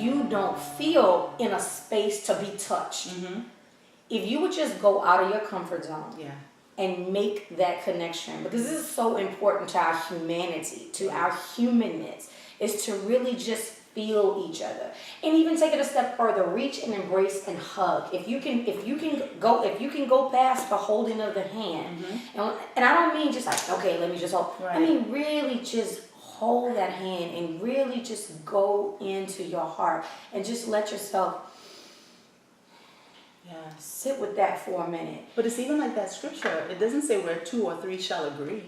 you don't feel in a space to be touched. Mm-hmm. If you would just go out of your comfort zone, Yeah. and make that connection, because this is so important to our humanity, to our humanness, is to really just feel each other, and even take it a step further, reach and embrace and hug. If you can go past the holding of the hand, and I don't mean just like, okay, let me just hold. Right. I mean really just hold that hand and really just go into your heart and just let yourself sit with that for a minute. But it's even like that scripture. It doesn't say where 2 or 3 shall agree.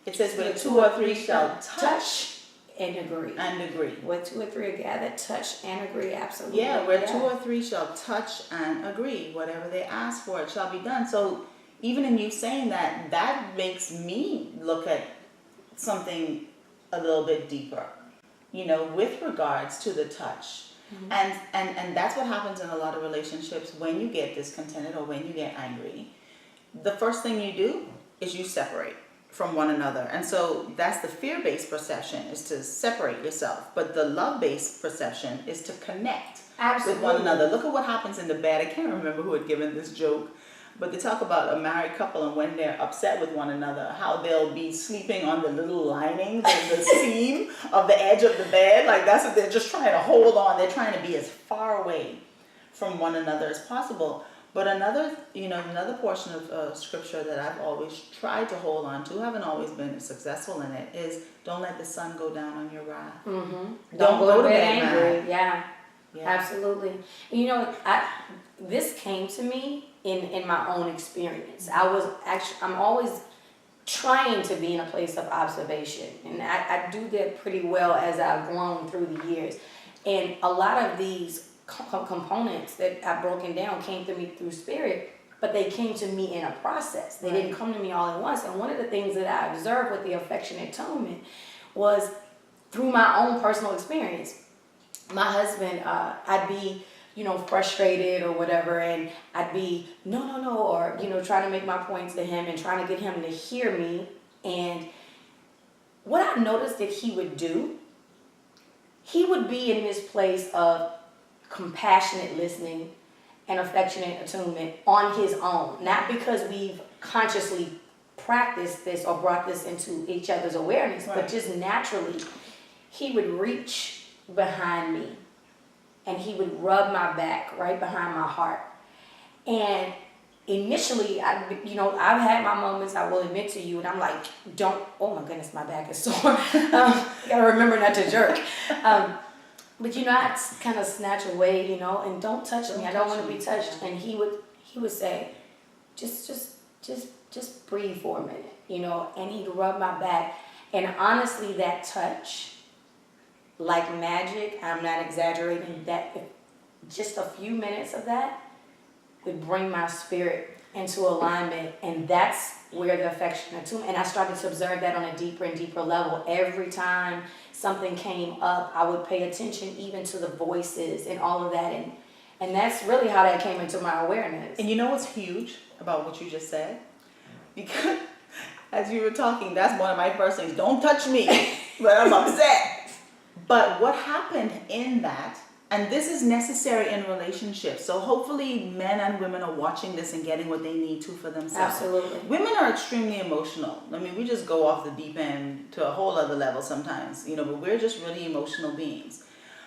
It says where 2 or 3 shall touch and agree. and agree. Where 2 or 3 are gathered, touch and agree. Absolutely. Yeah, where 2 or 3 shall touch and agree. Whatever they ask for, it shall be done. So even in you saying that, that makes me look at something a little bit deeper, with regards to the touch. And that's what happens in a lot of relationships when you get discontented or when you get angry. The first thing you do is you separate from one another. And so that's the fear-based perception, is to separate yourself. But the love-based perception is to connect with one another. Look at what happens in the bed. I can't remember who had given this joke, but they talk about a married couple and when they're upset with one another, how they'll be sleeping on the little lining, the seam of the edge of the bed. Like that's what they're just trying to hold on. They're trying to be as far away from one another as possible. But another portion of scripture that I've always tried to hold on to, haven't always been successful in it, is don't let the sun go down on your wrath. Mm-hmm. Don't go to bed angry. mad. Yeah, absolutely. This came to me in my own experience. I'm always trying to be in a place of observation, and I do that pretty well as I've grown through the years. And a lot of these components that I've broken down came to me through spirit, but they came to me in a process. They didn't come to me all at once. And one of the things that I observed with the affectionate atonement was through my own personal experience. My husband, I'd be frustrated or whatever, and I'd be no, or trying to make my points to him and trying to get him to hear me. And what I noticed that he would do, he would be in this place of compassionate listening and affectionate attunement on his own, not because we've consciously practiced this or brought this into each other's awareness, but just naturally, he would reach behind me and he would rub my back right behind my heart. And initially, I've had my moments, I will admit to you, and I'm like, oh my goodness, my back is sore. Gotta remember not to jerk. But I'd kind of snatch away, and don't touch me. I don't want to be touched. And he would say, just breathe for a minute, and he'd rub my back. And honestly, that touch, like magic, I'm not exaggerating, that just a few minutes of that would bring my spirit into alignment, and that's where the affection and I started to observe that on a deeper and deeper level. Every time something came up, I would pay attention even to the voices and all of that, and that's really how that came into my awareness. And you know what's huge about what you just said? Because as you were talking, that's one of my first things. Don't touch me, but I'm upset. But what happened in that, and this is necessary in relationships, so hopefully men and women are watching this and getting what they need to for themselves. Absolutely. Women are extremely emotional. I mean, we just go off the deep end to a whole other level sometimes, but we're just really emotional beings.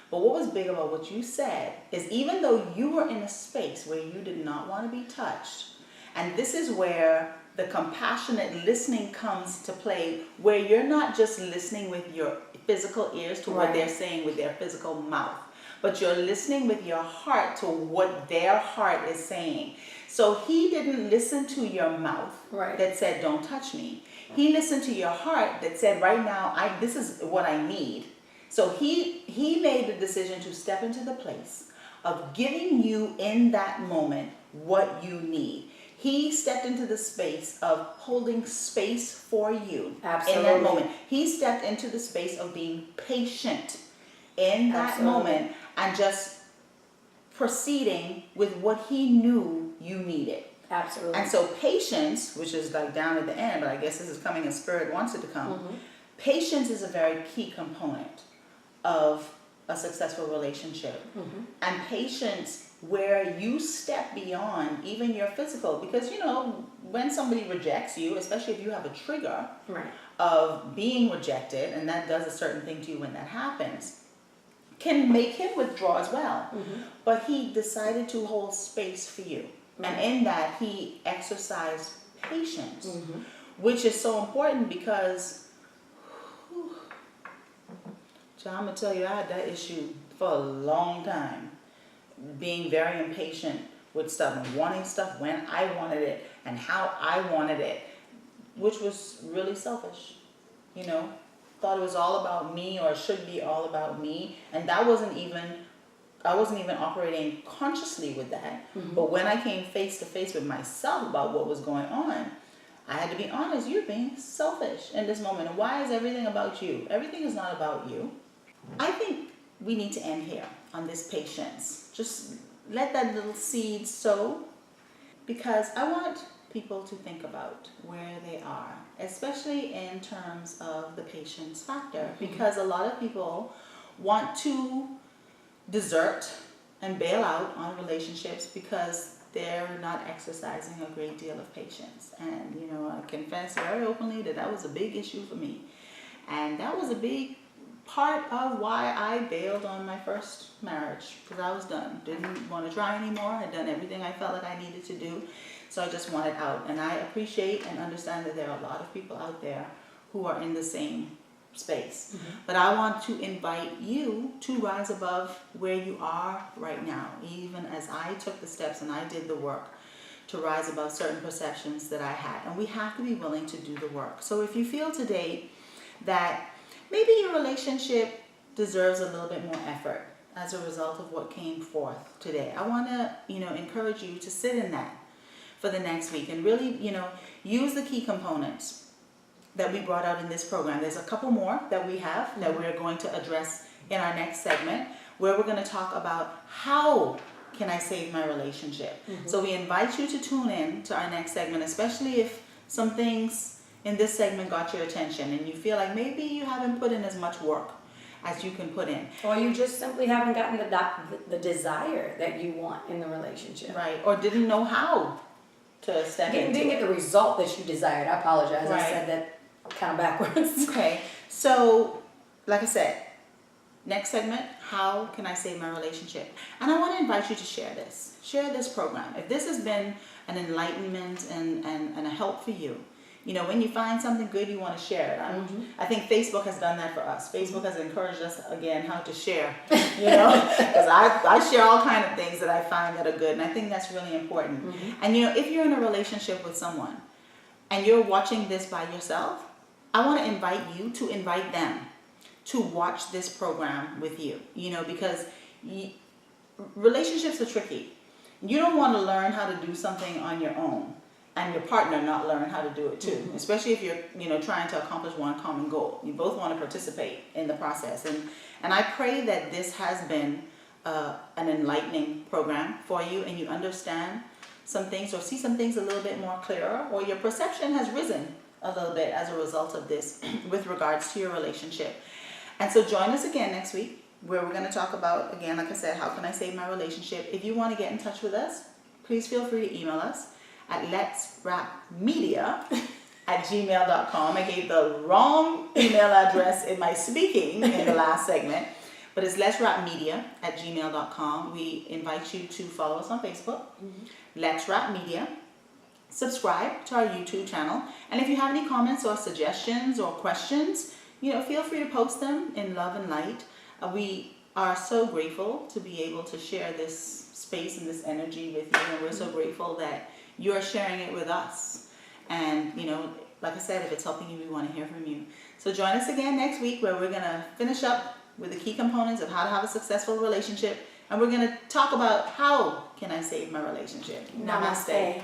But what was big about what you said is even though you were in a space where you did not want to be touched, and this is where the compassionate listening comes to play, where you're not just listening with your physical ears to what they're saying with their physical mouth, but you're listening with your heart to what their heart is saying. So he didn't listen to your mouth that said, don't touch me. He listened to your heart that said, right now, this is what I need. So he made the decision to step into the place of giving you in that moment what you need. He stepped into the space of holding space for you in that moment. He stepped into the space of being patient in that moment and just proceeding with what he knew you needed. Absolutely. And so patience, which is like down at the end, but I guess this is coming as Spirit wants it to come. Patience is a very key component of a successful relationship. Mm-hmm. And patience where you step beyond even your physical, because when somebody rejects you, especially if you have a trigger Right. of being rejected, and that does a certain thing to you when that happens, can make him withdraw as well. Mm-hmm. But he decided to hold space for you. Right. And in that, he exercised patience, Mm-hmm. which is so important because, John, I'm going to tell you, I had that issue for a long time. Being very impatient with stuff and wanting stuff when I wanted it and how I wanted it, which was really selfish, Thought it was all about me, or it should be all about me. And I wasn't even operating consciously with that. Mm-hmm. But when I came face to face with myself about what was going on, I had to be honest. You're being selfish in this moment. And why is everything about you? Everything is not about you. I think we need to end here on this patience. Just let that little seed sow, because I want people to think about where they are, especially in terms of the patience factor, because a lot of people want to desert and bail out on relationships because they're not exercising a great deal of patience. And I confess very openly that was a big issue for me, and that was a big part of why I bailed on my first marriage, because I was done. Didn't want to try anymore. I'd done everything I felt like I needed to do, so I just wanted out. And I appreciate and understand that there are a lot of people out there who are in the same space. Mm-hmm. But I want to invite you to rise above where you are right now, even as I took the steps and I did the work to rise above certain perceptions that I had. And we have to be willing to do the work. So if you feel today that maybe your relationship deserves a little bit more effort as a result of what came forth today, I want to, encourage you to sit in that for the next week and really, use the key components that we brought out in this program. There's a couple more that we have that we're going to address in our next segment, where we're going to talk about how can I save my relationship. Mm-hmm. So we invite you to tune in to our next segment, especially if some things in this segment got your attention and you feel like maybe you haven't put in as much work as you can put in. Or you just simply haven't gotten the desire that you want in the relationship. Right, or didn't know how to step into didn't get the result that you desired. I apologize. Right. I said that kind of backwards. Okay, so like I said, next segment, how can I save my relationship? And I want to invite you to share this program. If this has been an enlightenment and a help for you, when you find something good, you want to share it. I think Facebook has done that for us. Facebook has encouraged us again how to share, because I share all kinds of things that I find that are good, and I think that's really important. And if you're in a relationship with someone and you're watching this by yourself, I want to invite you to invite them to watch this program with you, because relationships are tricky. You don't want to learn how to do something on your own and your partner not learn how to do it too, especially if you're trying to accomplish one common goal. You both want to participate in the process. And I pray that this has been an enlightening program for you, and you understand some things or see some things a little bit more clearer, or your perception has risen a little bit as a result of this with regards to your relationship. And so join us again next week, where we're going to talk about, again, like I said, how can I save my relationship? If you want to get in touch with us, please feel free to email us at letsrapmedia@gmail.com. I gave the wrong email address in my speaking in the last segment, but it's letsrapmedia@gmail.com. We invite you to follow us on Facebook, Let's Rap Media. Subscribe to our YouTube channel, and if you have any comments or suggestions or questions, feel free to post them in love and light. We are so grateful to be able to share this space and this energy with you, and we're so grateful that you're sharing it with us. And like I said, if it's helping you, we want to hear from you. So join us again next week, where we're going to finish up with the key components of how to have a successful relationship, and we're going to talk about how can I save my relationship. Namaste.